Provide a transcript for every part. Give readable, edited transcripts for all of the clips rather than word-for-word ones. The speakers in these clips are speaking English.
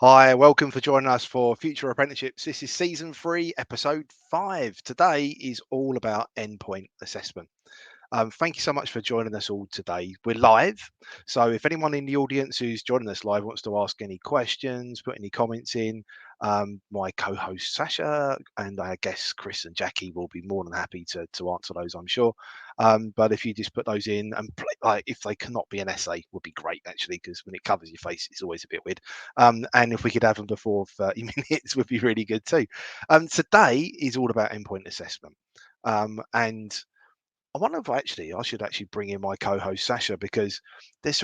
Hi, welcome for joining us for Future Apprenticeships. This is season 3, episode 5. Today is all about endpoint assessment. Thank you so much for joining us all today. We're live, so if anyone in the audience who's joining us live wants to ask any questions, put any comments in, my co-host Sacha and our guests Chris and Jacqui will be more than happy to answer those, I'm sure. But if you just put those in and if they cannot be an essay, would be great actually, because when it covers your face, it's always a bit weird. And if we could have them before 30 minutes, would be really good too. Today is all about endpoint assessment, and I wonder if I should actually bring in my co-host Sacha, because we've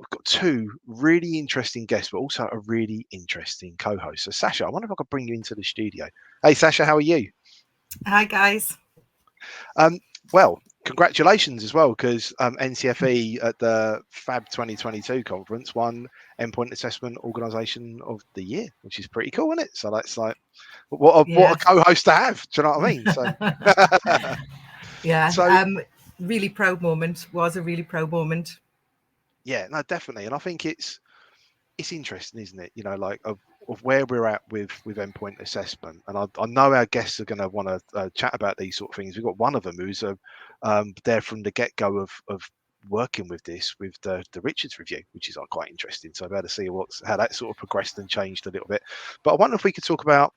got two really interesting guests, but also a really interesting co-host. So Sacha, I wonder if I could bring you into the studio. Hey Sacha, how are you? Hi guys. Well, congratulations as well, because NCFE at the Fab 2022 conference won Endpoint Assessment Organisation of the Year, which is pretty cool, isn't it? So that's like, what a co-host to have. Do you know what I mean? So. Yeah. Really proud moment. Was a really proud moment. Yeah, no, definitely, and I think it's interesting, isn't it? You know, like of where we're at with endpoint assessment, and I know our guests are going to want to chat about these sort of things. We've got one of them who's there from the get-go of working with this, with the Richards review, which is quite interesting. So I've had to see how that sort of progressed and changed a little bit. But I wonder if we could talk about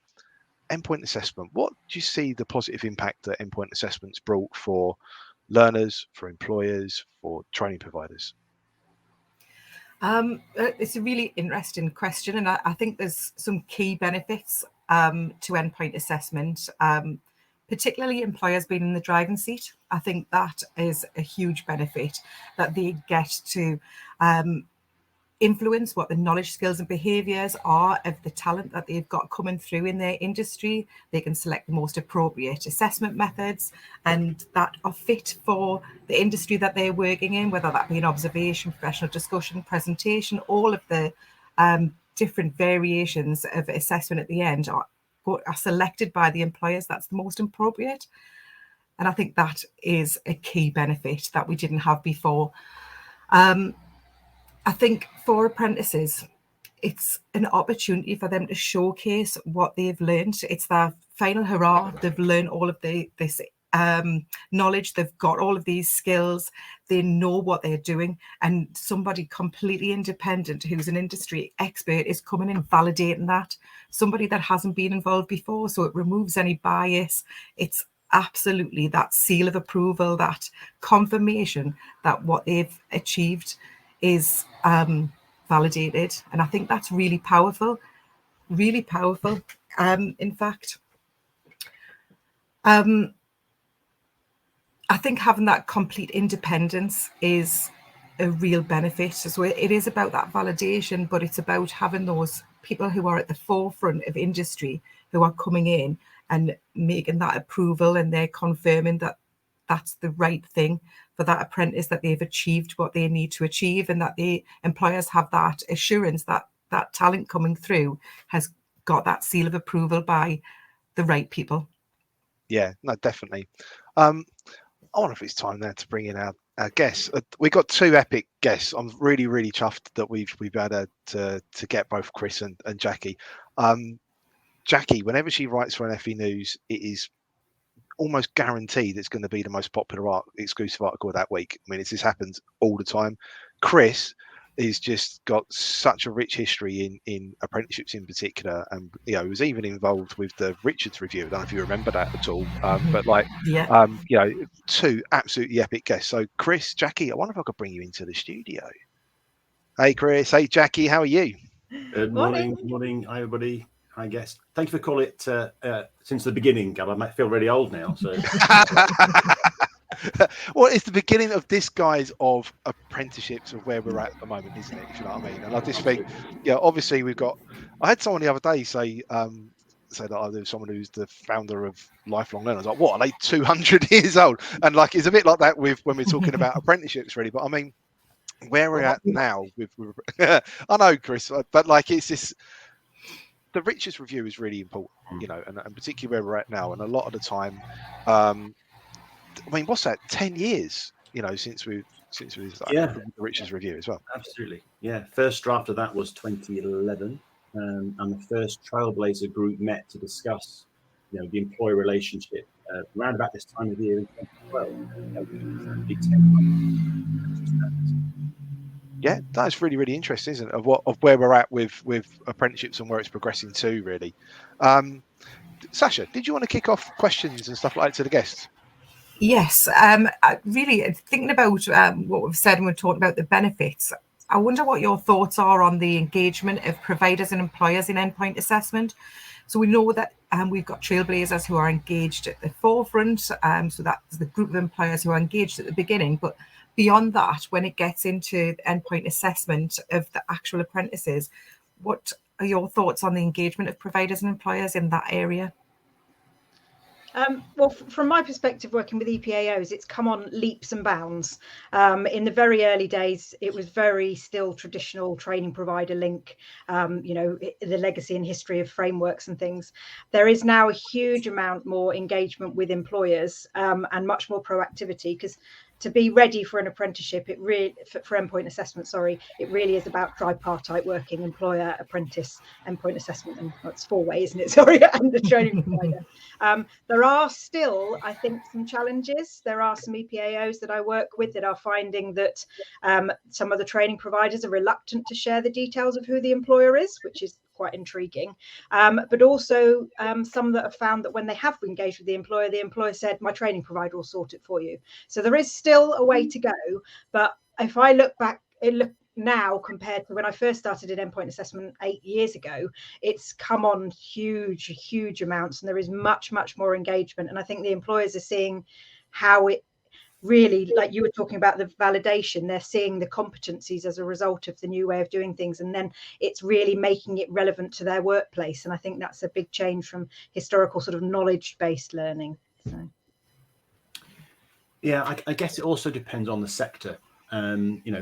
endpoint assessment. What do you see the positive impact that endpoint assessment's brought for learners, for employers, for training providers? It's a really interesting question, and I think there's some key benefits to endpoint assessment, particularly employers being in the driving seat. I think that is a huge benefit, that they get to influence what the knowledge, skills and behaviours are of the talent that they've got coming through in their industry. They can select the most appropriate assessment methods and that are fit for the industry that they're working in, whether that be an observation, professional discussion, presentation. All of the different variations of assessment at the end are selected by the employers. That's the most appropriate. And I think that is a key benefit that we didn't have before. I think for apprentices, it's an opportunity for them to showcase what they've learned. It's their final hurrah. They've learned all of this knowledge. They've got all of these skills. They know what they're doing. And somebody completely independent who's an industry expert is coming and validating that. Somebody that hasn't been involved before. So it removes any bias. It's absolutely that seal of approval, that confirmation that what they've achieved is validated. And I think that's really powerful. In fact, I think having that complete independence is a real benefit. So it is about that validation, but it's about having those people who are at the forefront of industry who are coming in and making that approval, and they're confirming that that's the right thing for that apprentice, that they've achieved what they need to achieve, and that the employers have that assurance that that talent coming through has got that seal of approval by the right people. Yeah, no, definitely. I wonder if it's time now to bring in our guests. We've got two epic guests. I'm really, really chuffed that we've had to get both Chris and Jacqui. Jacqui, whenever she writes for an FE News, it is almost guaranteed it's going to be the most popular exclusive article of that week. I mean, this happens all the time. Chris has just got such a rich history in apprenticeships in particular, and he was even involved with the Richards review. I don't know if you remember that at all, but two absolutely epic guests. So Chris, Jacqui, I wonder if I could bring you into the studio. Hey Chris, hey Jacqui, how are you? Good morning. Good morning. Hi everybody. Hi guest. Thank you for calling it since the beginning, Gab. I might feel really old now. So well, it's the beginning of this guise of apprenticeships of where we're at the moment, isn't it? If you know what I mean. And I just think, obviously I had someone the other day say that there's someone who's the founder of Lifelong Learning. I was like, what, are they 200 years old? And like, it's a bit like that with when we're talking about apprenticeships, really. But I mean, where we're at now with I know, Chris, but like, it's this. The Richards review is really important, and particularly where we're at now. And a lot of the time, I mean, what's that? 10 years, since we the Richards review as well. Absolutely, yeah. First draft of that was 2011, and the first Trailblazer group met to discuss, the employer relationship around about this time of year in 2012. Big 10 months. Yeah, that's really, really interesting, isn't it? Of where we're at with apprenticeships and where it's progressing to, really. Sacha, did you want to kick off questions and stuff like that to the guests? Yes, really thinking about what we've said and we're talking about the benefits. I wonder what your thoughts are on the engagement of providers and employers in endpoint assessment. So we know that we've got trailblazers who are engaged at the forefront. So that's the group of employers who are engaged at the beginning. But beyond that, when it gets into endpoint assessment of the actual apprentices, what are your thoughts on the engagement of providers and employers in that area? Well, from my perspective, working with EPAOs, it's come on leaps and bounds. In the very early days, it was very still traditional training provider link, the legacy and history of frameworks and things. There is now a huge amount more engagement with employers and much more proactivity, because to be ready for an apprenticeship, it really for endpoint assessment, it really is about tripartite working, employer, apprentice, endpoint assessment, and it's 4 ways, isn't it? And the training provider. There are still, I think, some challenges. There are some EPAOs that I work with that are finding that some of the training providers are reluctant to share the details of who the employer is, which is quite intriguing. But also some that have found that when they have engaged with the employer said, my training provider will sort it for you. So there is still a way to go. But if I look back, now compared to when I first started in endpoint assessment 8 years ago, it's come on huge amounts, and there is much more engagement. And I think the employers are seeing how it really, like you were talking about the validation, they're seeing the competencies as a result of the new way of doing things, and then it's really making it relevant to their workplace. And I think that's a big change from historical sort of knowledge-based learning. So. Yeah, I guess it also depends on the sector.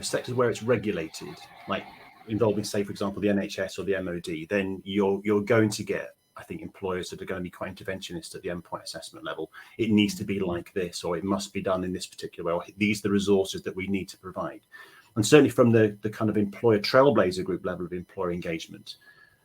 Sectors where it's regulated, like involving, say, for example, the NHS or the MOD, then you're going to get, I think, employers that are going to be quite interventionist at the endpoint assessment level. It needs to be like this, or it must be done in this particular way, or these are the resources that we need to provide. And certainly from the kind of employer trailblazer group level of employer engagement,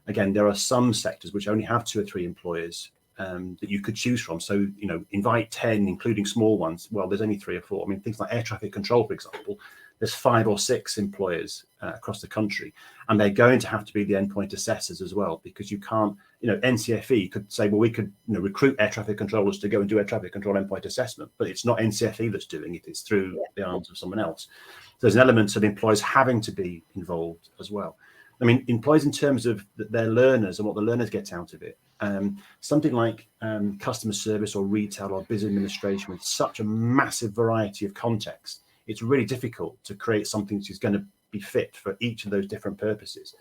again, there are some sectors which only have 2 or 3 employers that you could choose from. So, invite 10, including small ones. Well, there's only 3 or 4. I mean, things like air traffic control, for example, there's 5 or 6 employers across the country, and they're going to have to be the endpoint assessors as well, because you can't, NCFE could say, well, we could recruit air traffic controllers to go and do air traffic control endpoint assessment, but it's not NCFE that's doing it, it's through the arms of someone else. So there's an element of employers having to be involved as well. I mean, employers in terms of their learners and what the learners get out of it. Something like customer service or retail or business administration with such a massive variety of context, it's really difficult to create something which is going to be fit for each of those different purposes.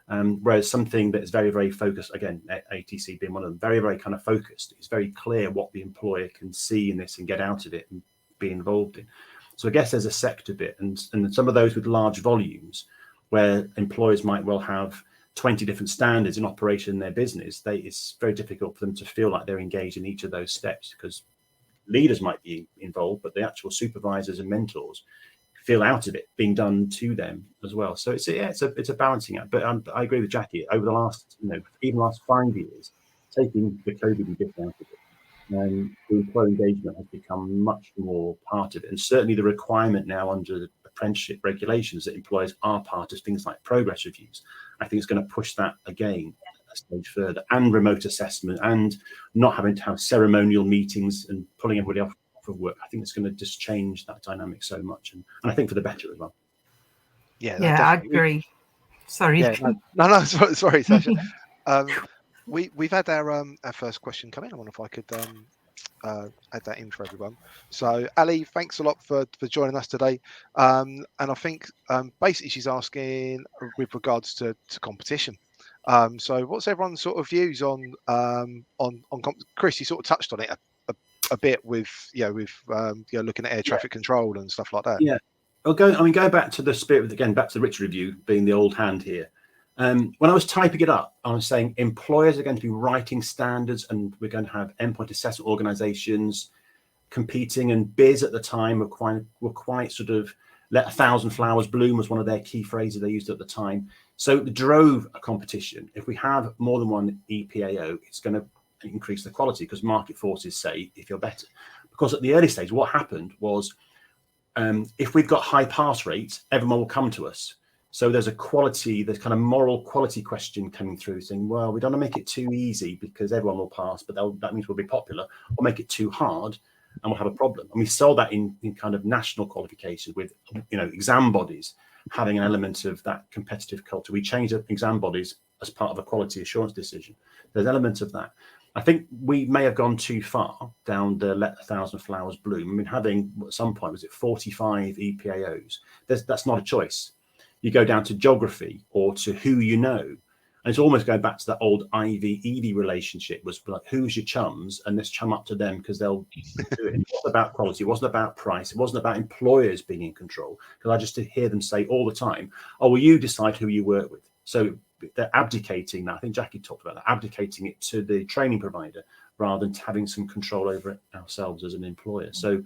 Whereas something that is very, very focused, again, ATC being one of them, very, very kind of focused, it's very clear what the employer can see in this and get out of it and be involved in. So I guess there's a sector bit, and some of those with large volumes, where employers might well have 20 different standards in operation in their business, it's very difficult for them to feel like they're engaged in each of those steps, because leaders might be involved, but the actual supervisors and mentors feel out of it being done to them as well. So it's a balancing act. But I agree with Jacqui. Over the last, even last 5 years, taking the COVID bit out of it, the employer engagement has become much more part of it, and certainly the requirement now under the apprenticeship regulations that employers are part of things like progress reviews, I think is going to push that again a stage further, and remote assessment, and not having to have ceremonial meetings and pulling everybody off of work. I think it's going to just change that dynamic so much, and I think for the better as well. Yeah, I agree. Sorry. Yeah, no, sorry, Sacha. We've had our first question come in. I wonder if I could add that in for everyone. So Ali, thanks a lot for joining us today. And I think basically she's asking with regards to competition. So what's everyone's sort of views on Chris? You sort of touched on it a bit with looking at air traffic control and stuff like that. Yeah. Well, going back to the spirit, again, back to the Richard review, being the old hand here. When I was typing it up, I was saying employers are going to be writing standards, and we're going to have endpoint assessment organizations competing, and BIS at the time were quite sort of Let 1,000 flowers bloom was one of their key phrases they used at the time. So it drove a competition. If we have more than one EPAO, it's going to increase the quality because market forces say if you're better. Because at the early stage, what happened was if we've got high pass rates, everyone will come to us. So there's kind of moral quality question coming through saying, well, we don't want to make it too easy because everyone will pass, but that means we'll be popular, or make it too hard and we'll have a problem. And we saw that in kind of national qualifications with, exam bodies having an element of that competitive culture. We changed up exam bodies as part of a quality assurance decision. There's elements of that. I think we may have gone too far down the let 1,000 flowers bloom. I mean, having at some point, was it 45 EPAOs? That's not a choice. You go down to geography or to who you know. And it's almost going back to that old Ivy-Evie relationship, was like, who's your chums? And let's chum up to them because they'll do it. It wasn't about quality. It wasn't about price. It wasn't about employers being in control. Because I just hear them say all the time, oh, well, you decide who you work with. So they're abdicating that. I think Jacqui talked about that, abdicating it to the training provider rather than having some control over it ourselves as an employer. So,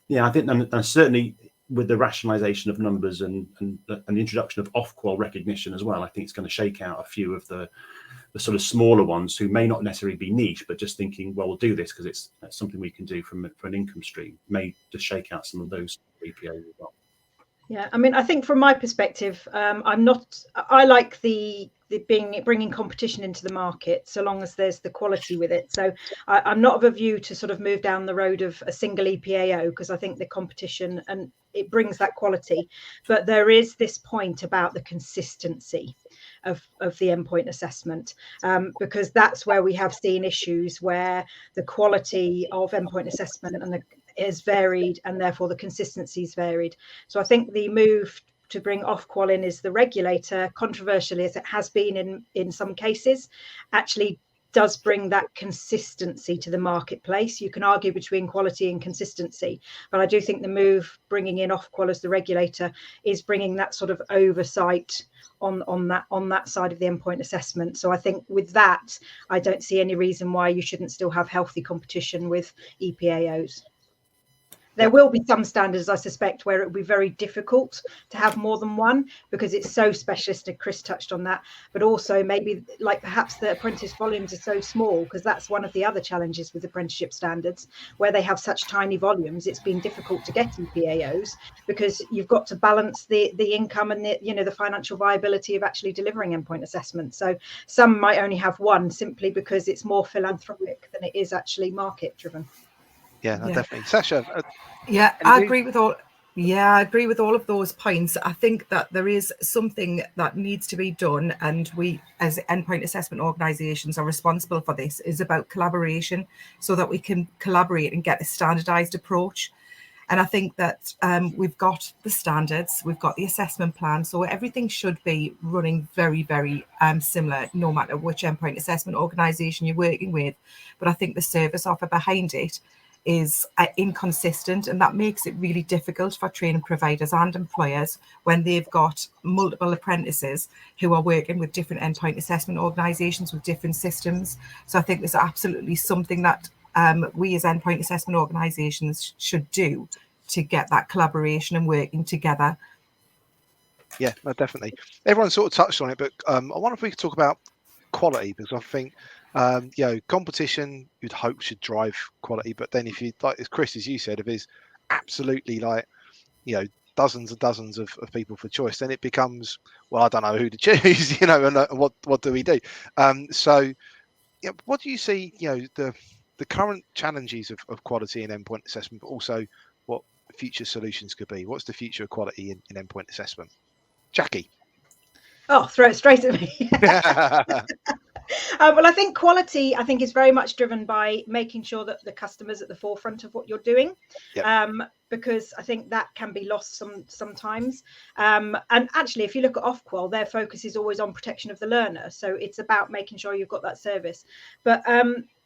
yeah, I think, and certainly with the rationalization of numbers and the introduction of off-qual recognition as well, I think it's going to shake out a few of the sort of smaller ones who may not necessarily be niche, but just thinking, well, we'll do this because it's something we can do for an income stream, may just shake out some of those EPAs as well. Yeah, I mean, I think from my perspective, I like the bringing competition into the market so long as there's the quality with it. So I'm not of a view to sort of move down the road of a single EPAO, because I think the competition and it brings that quality. But there is this point about the consistency of the endpoint assessment, because that's where we have seen issues where the quality of endpoint assessment and is varied, and therefore the consistency is varied. So I think the move to bring Ofqual in is the regulator, controversially as it has been in some cases, actually does bring that consistency to the marketplace. You can argue between quality and consistency, but I do think the move bringing in Ofqual as the regulator is bringing that sort of oversight on that side of the endpoint assessment. So I think with that, I don't see any reason why you shouldn't still have healthy competition with EPAOs. There will be some standards, I suspect, where it will be very difficult to have more than one because it's so specialist, and Chris touched on that. But also maybe like perhaps the apprentice volumes are so small, because that's one of the other challenges with apprenticeship standards, where they have such tiny volumes. It's been difficult to get EPAOs because you've got to balance the income and the financial viability of actually delivering endpoint assessment. So some might only have one simply because it's more philanthropic than it is actually market driven. Yeah, no, definitely. Sacha. I agree with all. Yeah, I agree with all of those points. I think that there is something that needs to be done, and we, as endpoint assessment organisations, are responsible for this. Is about collaboration, so that we can collaborate and get a standardised approach. And I think that we've got the standards, we've got the assessment plan, so everything should be running very, very similar, no matter which endpoint assessment organisation you're working with. But I think the service offer behind it is inconsistent, and that makes it really difficult for training providers and employers when they've got multiple apprentices who are working with different endpoint assessment organisations with different systems. So I think there's absolutely something that we as endpoint assessment organisations should do to get that collaboration and working together. Yeah, no, definitely. Everyone sort of touched on it, but I wonder if we could talk about quality, because I think competition you'd hope should drive quality, but then if you, like as Chris, as you said, if there's absolutely dozens and dozens of people for choice, then it becomes, well, I don't know who to choose, and what do we do? So what do you see, the current challenges of quality in endpoint assessment, but also what future solutions could be? What's the future of quality in endpoint assessment? Jacqui. Oh, throw it straight at me. Well, I think quality, is very much driven by making sure that the customer's at the forefront of what you're doing. Yep. Because I think that can be lost sometimes. And actually, if you look at Ofqual, their focus is always on protection of the learner. So it's about making sure you've got that service. But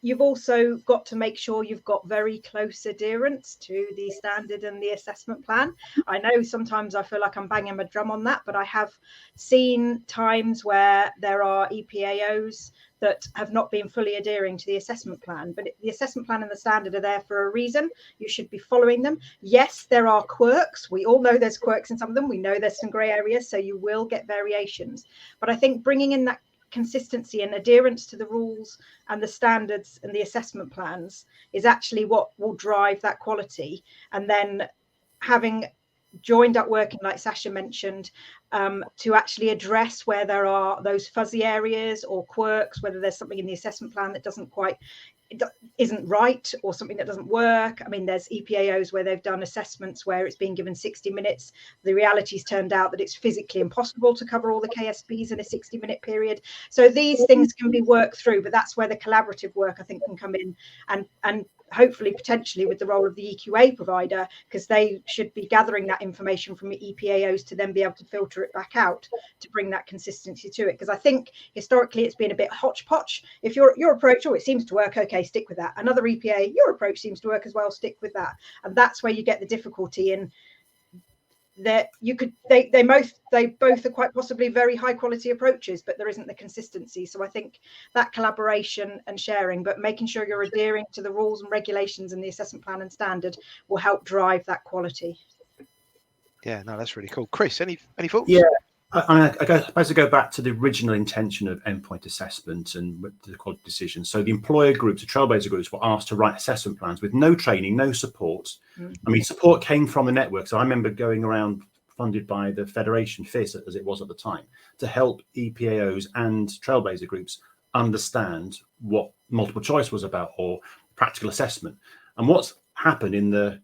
you've also got to make sure you've got very close adherence to the standard and the assessment plan. I know sometimes I feel like I'm banging my drum on that, but I have seen times where there are EPAOs that have not been fully adhering to the assessment plan. But the assessment plan and the standard are there for a reason. You should be following them. Yes, there are quirks. We all know there's quirks in some of them. We know there's some grey areas, so you will get variations. But I think bringing in that consistency and adherence to the rules and the standards and the assessment plans is actually what will drive that quality. And then having joined up working, like Sacha mentioned, to actually address where there are those fuzzy areas or quirks, whether there's something in the assessment plan that isn't right, or something that doesn't work. I mean, there's EPAOs where they've done assessments where it's been given 60 minutes. The reality's turned out that it's physically impossible to cover all the KSPs in a 60-minute period. So these things can be worked through, but that's where the collaborative work, I think, can come in, and hopefully potentially with the role of the EQA provider, because they should be gathering that information from the EPAOs to then be able to filter it back out to bring that consistency to it. Because I think historically it's been a bit hodgepodge. If your approach, it seems to work, okay, stick with that. Another EPA, your approach seems to work as well, stick with that. And that's where you get the difficulty in that they both are quite possibly very high quality approaches, but there isn't the consistency. So I think that collaboration and sharing, but making sure you're adhering to the rules and regulations and the assessment plan and standard, will help drive that quality. Yeah, no, that's really cool. Chris, any thoughts? Yeah, I suppose to go back to the original intention of endpoint assessment and the quality decision. So the employer groups, the trailblazer groups, were asked to write assessment plans with no training, no support. I mean, support came from the network. So I remember going around, funded by the Federation, FIS as it was at the time, to help EPAOs and trailblazer groups understand what multiple choice was about, or practical assessment. And what's happened in the,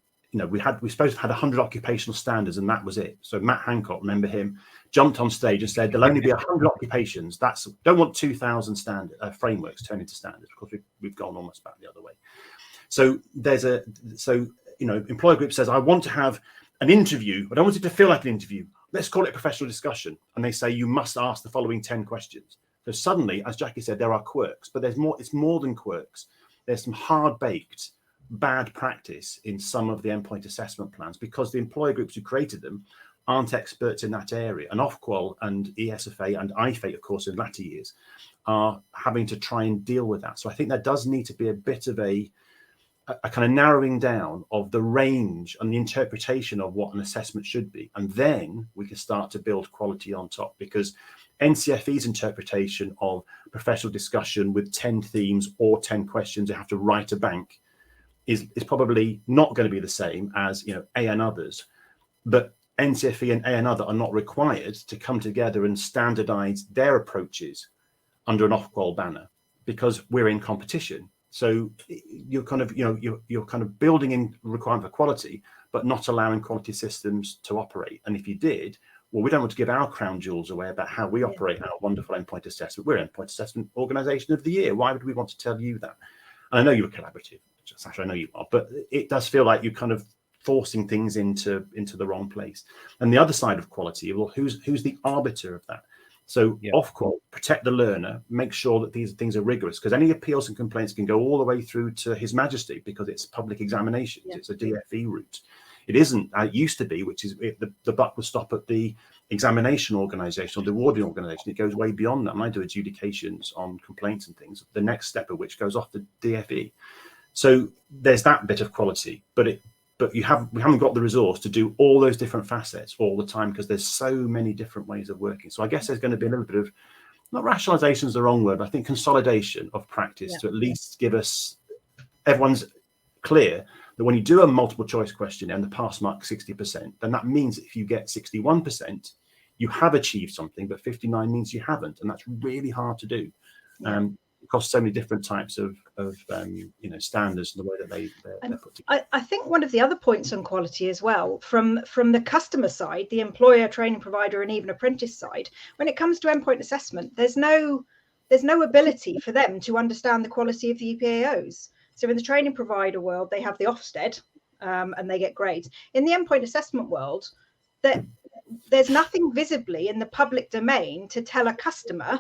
we supposed to have 100 occupational standards, and that was it. So Matt Hancock, remember him, jumped on stage and said there'll only be 100 occupations. Don't want 2,000 standard frameworks turned into standards. Of course, we've gone almost back the other way. So employer group says, I want to have an interview, but I don't want it to feel like an interview. Let's call it a professional discussion. And they say you must ask the following 10 questions. So suddenly, as Jacqui said, there are quirks, but there's more. It's more than quirks. There's some hard-baked bad practice in some of the endpoint assessment plans, because the employer groups who created them aren't experts in that area. And Ofqual and ESFA and IFA, of course, in latter years, are having to try and deal with that. So I think there does need to be a bit of a kind of narrowing down of the range and the interpretation of what an assessment should be. And then we can start to build quality on top, because NCFE's interpretation of professional discussion with 10 themes or 10 questions you have to write a bank is probably not going to be the same as A and others. But NCFE and A and other are not required to come together and standardize their approaches under an Ofqual banner, because we're in competition. So you're kind of building in requirement for quality, but not allowing quality systems to operate. And if you did, well, we don't want to give our crown jewels away about how we operate our wonderful endpoint assessment. We're endpoint assessment organization of the year. Why would we want to tell you that? And I know you're collaborative, Sacha, I know you are, but it does feel like you're kind of forcing things into the wrong place. And the other side of quality, well, who's the arbiter of that? So Ofqual, protect the learner, make sure that these things are rigorous, because any appeals and complaints can go all the way through to His Majesty, because it's public examinations. It's a DFE route. It isn't how it used to be, which is the buck will stop at the examination organisation or the awarding organisation. It goes way beyond that. And I do adjudications on complaints and things, the next step of which goes off the DFE. So there's that bit of quality, but we haven't got the resource to do all those different facets all the time, because there's so many different ways of working. So I guess there's going to be a little bit of, not rationalization is the wrong word, but I think consolidation of practice to at least give us, everyone's clear that when you do a multiple choice question and the pass mark 60%, then that means if you get 61%, you have achieved something, but 59 means you haven't. And that's really hard to do. Across so many different types of standards and the way that they're put together. I think one of the other points on quality as well, from the customer side, the employer, training provider, and even apprentice side, when it comes to endpoint assessment, there's no ability for them to understand the quality of the EPAOs. So in the training provider world, they have the Ofsted and they get grades. In the endpoint assessment world, there's nothing visibly in the public domain to tell a customer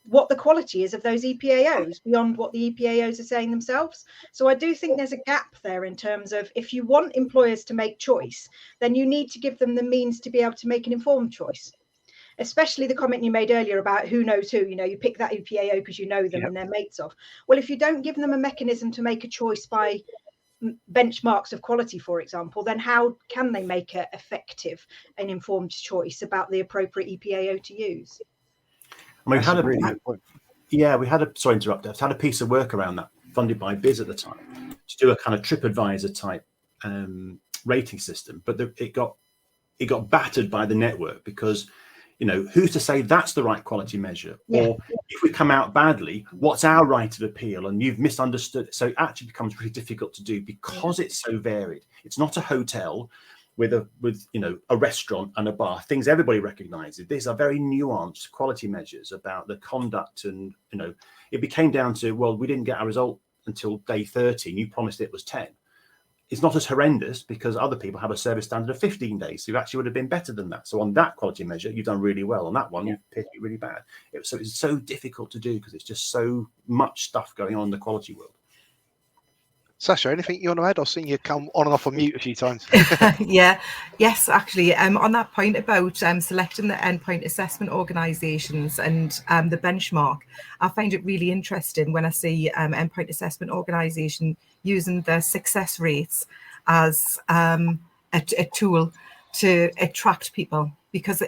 what the quality is of those EPAOs beyond what the EPAOs are saying themselves. So I do think there's a gap there in terms of, if you want employers to make choice, then you need to give them the means to be able to make an informed choice. Especially the comment you made earlier about who knows who, you pick that EPAO because you know them and they're mates of. Well, if you don't give them a mechanism to make a choice by benchmarks of quality, for example, then how can they make an effective and informed choice about the appropriate EPAO to use? I mean, we had a sorry to interrupt. I had a piece of work around that funded by Biz at the time to do a kind of TripAdvisor type rating system, but it got battered by the network because, who's to say that's the right quality measure? Yeah. Or if we come out badly, what's our right of appeal? And you've misunderstood. So it actually becomes really difficult to do because it's so varied. It's not a hotel with a restaurant and a bar, things everybody recognizes. These are very nuanced quality measures about the conduct, and it became down to, well, we didn't get our result until day 30 and you promised it was 10. It's not as horrendous because other people have a service standard of 15 days, so you actually would have been better than that. So on that quality measure, you've done really well. On that one, you've picked it really bad. So it's so difficult to do because it's just so much stuff going on in the quality world. Sacha, anything you want to add? I've seen you come on and off on mute a few times. Yes, actually, on that point about selecting the endpoint assessment organisations and the benchmark, I find it really interesting when I see endpoint assessment organisation using their success rates as a tool to attract people, because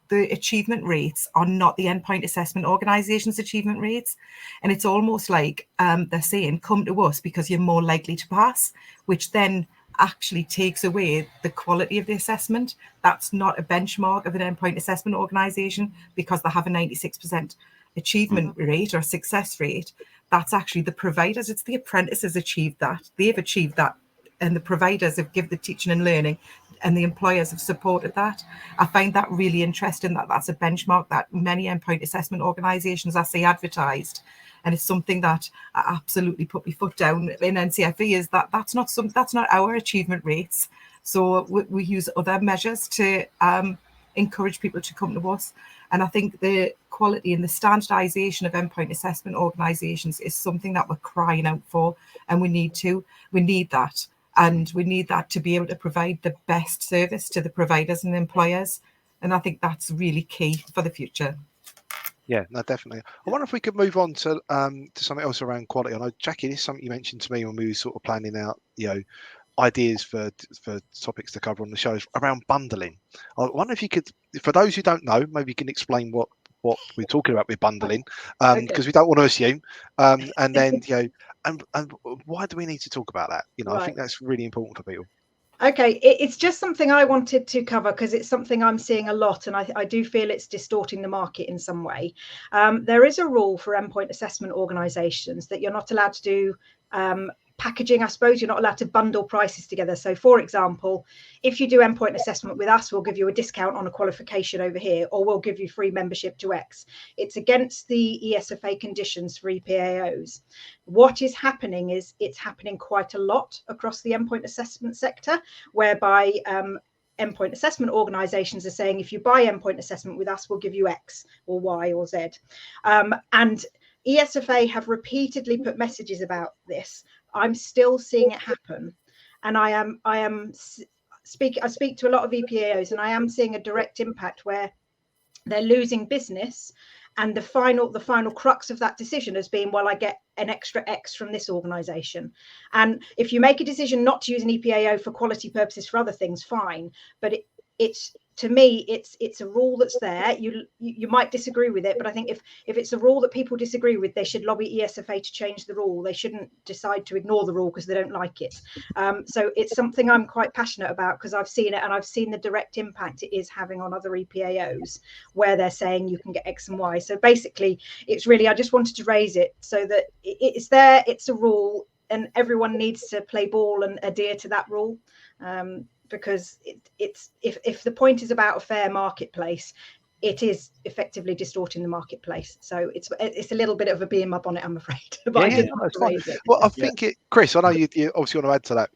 the achievement rates are not the endpoint assessment organisation's achievement rates. And it's almost like they're saying, come to us because you're more likely to pass, which then actually takes away the quality of the assessment. That's not a benchmark of an endpoint assessment organisation because they have a 96% achievement rate or success rate. That's actually the providers. It's the apprentices achieved that. They've achieved that. And the providers have given the teaching and learning, and the employers have supported that. I find that really interesting, that that's a benchmark that many endpoint assessment organisations I see advertised. And it's something that I absolutely put my foot down in NCFE, is that that's not our achievement rates. So we use other measures to encourage people to come to us. And I think the quality and the standardisation of endpoint assessment organisations is something that we're crying out for, and we need that. And we need that to be able to provide the best service to the providers and the employers. And I think that's really key for the future. Yeah, no, definitely. I wonder if we could move on to something else around quality. I know, Jacqui, this is something you mentioned to me when we were sort of planning out, ideas for topics to cover on the shows around bundling. I wonder if you could, for those who don't know, maybe you can explain what we're talking about with bundling, because we don't want to assume, and then and why do we need to talk about that? Right. I think that's really important for people. Okay, it's just something I wanted to cover because it's something I'm seeing a lot, and I do feel it's distorting the market in some way. There is a rule for endpoint assessment organisations that you're not allowed to do packaging, I suppose. You're not allowed to bundle prices together. So, for example, if you do endpoint assessment with us, we'll give you a discount on a qualification over here, or we'll give you free membership to X. It's against the ESFA conditions for EPAOs. What is happening is it's happening quite a lot across the endpoint assessment sector, whereby endpoint assessment organisations are saying, if you buy endpoint assessment with us, we'll give you X or Y or Z. And ESFA have repeatedly put messages about this. I'm still seeing it happen, and I speak to a lot of EPAOs, and I am seeing a direct impact where they're losing business, and the final crux of that decision has been, well, I get an extra X from this organisation. And if you make a decision not to use an EPAO for quality purposes for other things, fine, but it's to me, it's a rule that's there. You might disagree with it, but I think if it's a rule that people disagree with, they should lobby ESFA to change the rule. They shouldn't decide to ignore the rule because they don't like it. So it's something I'm quite passionate about because I've seen it, and I've seen the direct impact it is having on other EPAOs where they're saying you can get X and Y. So basically, it's really, I just wanted to raise it so that it's there. It's a rule, and everyone needs to play ball and adhere to that rule. Because it's if the point is about a fair marketplace, it is effectively distorting the marketplace. So it's a little bit of a beam up on it, I'm afraid. But I think Chris, I know you obviously want to add to that.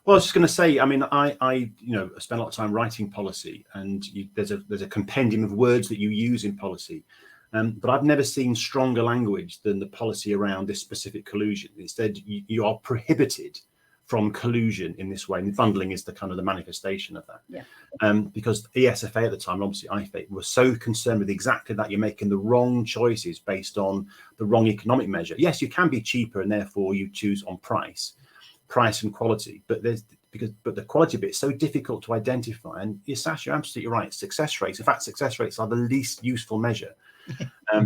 Well, I was just going to say, I mean, I spend a lot of time writing policy, and there's a compendium of words that you use in policy, but I've never seen stronger language than the policy around this specific collusion. Instead, you are prohibited from collusion in this way, and bundling is the kind of the manifestation of that. Yeah. Because ESFA at the time, and obviously IFA, were so concerned with exactly that. You're making the wrong choices based on the wrong economic measure. Yes, you can be cheaper, and therefore you choose on price and quality, but the quality bit is so difficult to identify. And Sacha, you're absolutely right. Success rates, in fact, success rates are the least useful measure,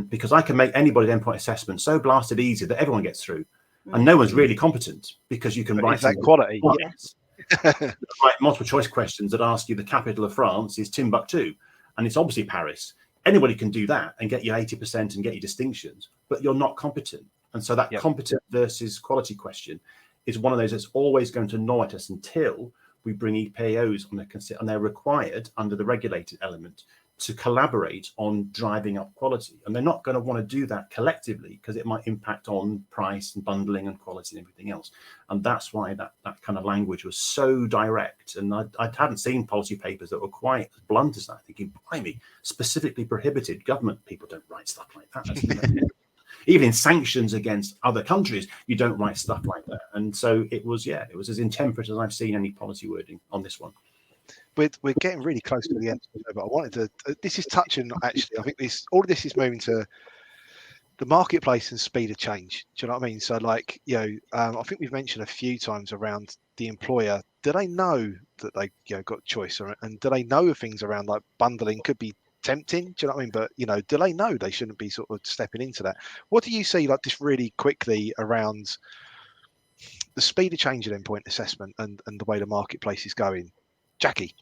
because I can make anybody's endpoint assessment so blasted easy that everyone gets through, and no one's really competent, because you can write that quality. Yes. Write multiple choice questions that ask you the capital of France is Timbuktu, and it's obviously Paris. Anybody can do that and get you 80% and get you distinctions, but you're not competent. And so that competent versus quality question is one of those that's always going to gnaw at us until we bring EPAOs on and they're required under the regulated element to collaborate on driving up quality. And they're not going to want to do that collectively, because it might impact on price and bundling and quality and everything else. And that's why that kind of language was so direct. And I hadn't seen policy papers that were quite as blunt as that, thinking, blimey, specifically prohibited. Government people don't write stuff like that. Even in sanctions against other countries, you don't write stuff like that. And so it was as intemperate as I've seen any policy wording on this one. We're getting really close to the end, but I wanted to. This is touching, actually. I think all of this is moving to the marketplace and speed of change. Do you know what I mean? So, like, I think we've mentioned a few times around the employer. Do they know that they got choice, and do they know things around like bundling could be tempting? Do you know what I mean? But do they know they shouldn't be sort of stepping into that? What do you see, like, just really quickly around the speed of change in endpoint assessment and the way the marketplace is going? Jacqui.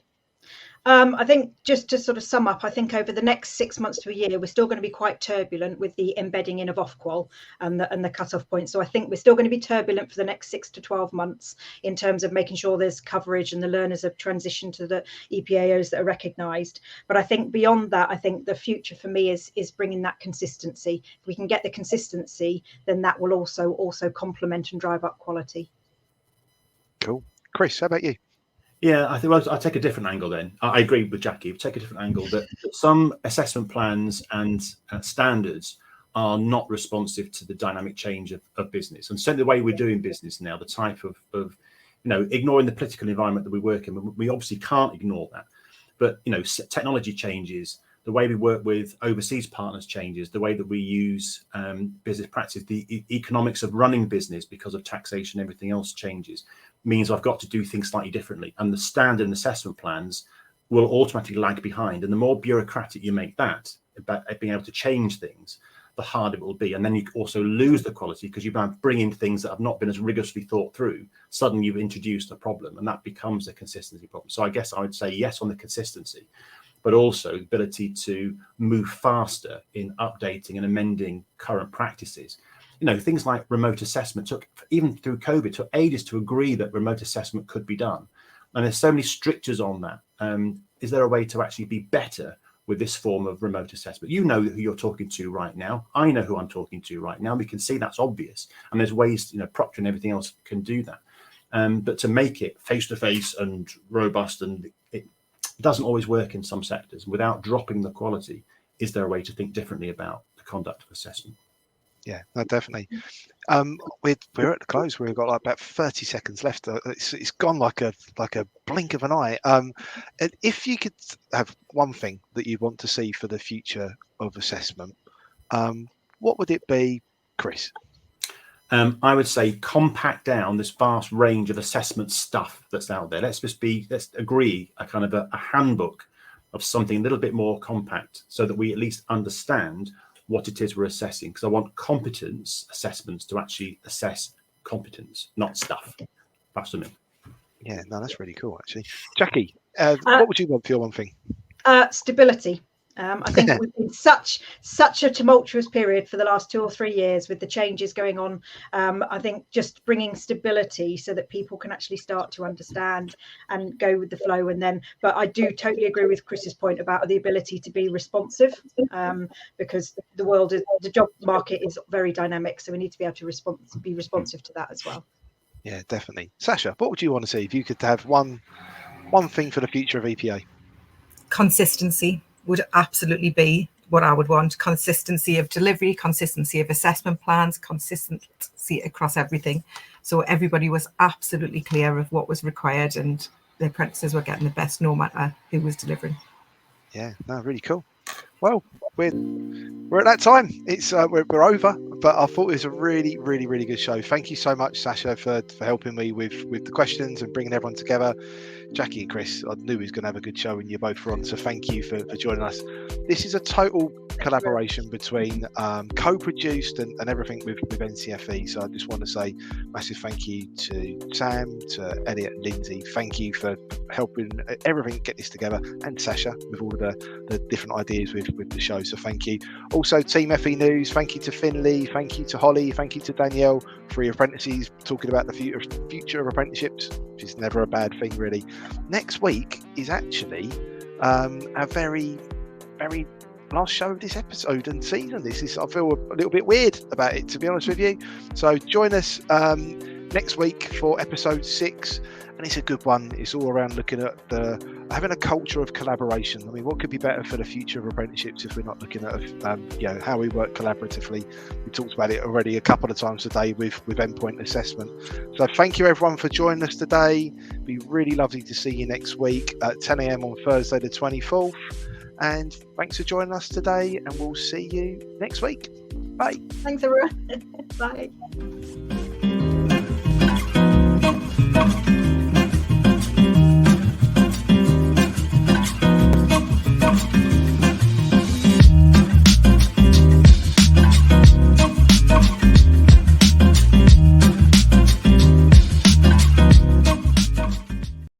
I think, just to sort of sum up, I think over the next 6 months to a year, we're still going to be quite turbulent with the embedding in of Ofqual and the cut-off point. So I think we're still going to be turbulent for the next 6 to 12 months in terms of making sure there's coverage and the learners have transitioned to the EPAOs that are recognised. But I think beyond that, I think the future for me is bringing that consistency. If we can get the consistency, then that will also complement and drive up quality. Cool. Chris, how about you? Yeah, I think I'll take a different angle then. I agree with Jacqui. Take a different angle that some assessment plans and standards are not responsive to the dynamic change of business. And certainly the way we're doing business now, the type of ignoring the political environment that we work in, we obviously can't ignore that. But, technology changes, the way we work with overseas partners changes, the way that we use business practice, the economics of running business because of taxation, everything else changes. Means I've got to do things slightly differently, and the standard and assessment plans will automatically lag behind. And the more bureaucratic you make that about being able to change things, the harder it will be. And then you also lose the quality, because you bring in things that have not been as rigorously thought through. Suddenly you've introduced a problem, and that becomes a consistency problem. So I guess I would say yes on the consistency, but also the ability to move faster in updating and amending current practices. Things like remote assessment even through COVID, took ages to agree that remote assessment could be done. And there's so many strictures on that. Is there a way to actually be better with this form of remote assessment? You know who you're talking to right now. I know who I'm talking to right now. We can see that's obvious. And there's ways, Procter and everything else can do that. But to make it face-to-face and robust, and it doesn't always work in some sectors without dropping the quality. Is there a way to think differently about the conduct of assessment? Yeah, no, definitely. We're at the close. We've got like about 30 seconds left. It's gone like a blink of an eye. And if you could have one thing that you want to see for the future of assessment, what would it be, Chris? I would say compact down this vast range of assessment stuff that's out there. Let's agree a kind of a handbook of something a little bit more compact, so that we at least understand what it is we're assessing, because I want competence assessments to actually assess competence, not stuff. That's for me. Yeah, no, that's really cool, actually. Jacqui, what would you want for your one thing? Stability. I think we've been such a tumultuous period for the last 2 or 3 years with the changes going on. I think just bringing stability so that people can actually start to understand and go with the flow. But I do totally agree with Chris's point about the ability to be responsive, because the job market is very dynamic, so we need to be able to be responsive to that as well. Yeah, definitely. Sacha, what would you want to see if you could have one thing for the future of EPA? Consistency would absolutely be what I would want. Consistency of delivery, consistency of assessment plans, consistency across everything. So everybody was absolutely clear of what was required and the apprentices were getting the best no matter who was delivering. Yeah, no, really cool. Well, we're at that time. It's we're over, but I thought it was a really, really, really good show. Thank you so much, Sacha, for helping me with the questions and bringing everyone together. Jacqui and Chris, I knew he was going to have a good show, and you both were on. So thank you for joining us. This is a total collaboration between co-produced and everything with NCFE. So I just want to say massive thank you to Sam, to Elliot, Lindsay. Thank you for helping everything get this together, and Sacha with all the different ideas with the show. So thank you. Also, Team FE News, thank you to Finley, thank you to Holly, thank you to Danielle, Free Apprentices, talking about the future of apprenticeships, which is never a bad thing, really. Next week is actually a very, very last show of this episode and season. I feel a little bit weird about it, to be honest with you. So join us next week for episode 6, and it's a good one. It's all around looking at having a culture of collaboration. I mean, what could be better for the future of apprenticeships if we're not looking at how we work collaboratively? We talked about it already a couple of times today with endpoint assessment. So thank you everyone for joining us today. It'd be really lovely to see you next week at 10 a.m. on Thursday the 24th. And thanks for joining us today, and we'll see you next week. Bye. Thanks everyone. Bye.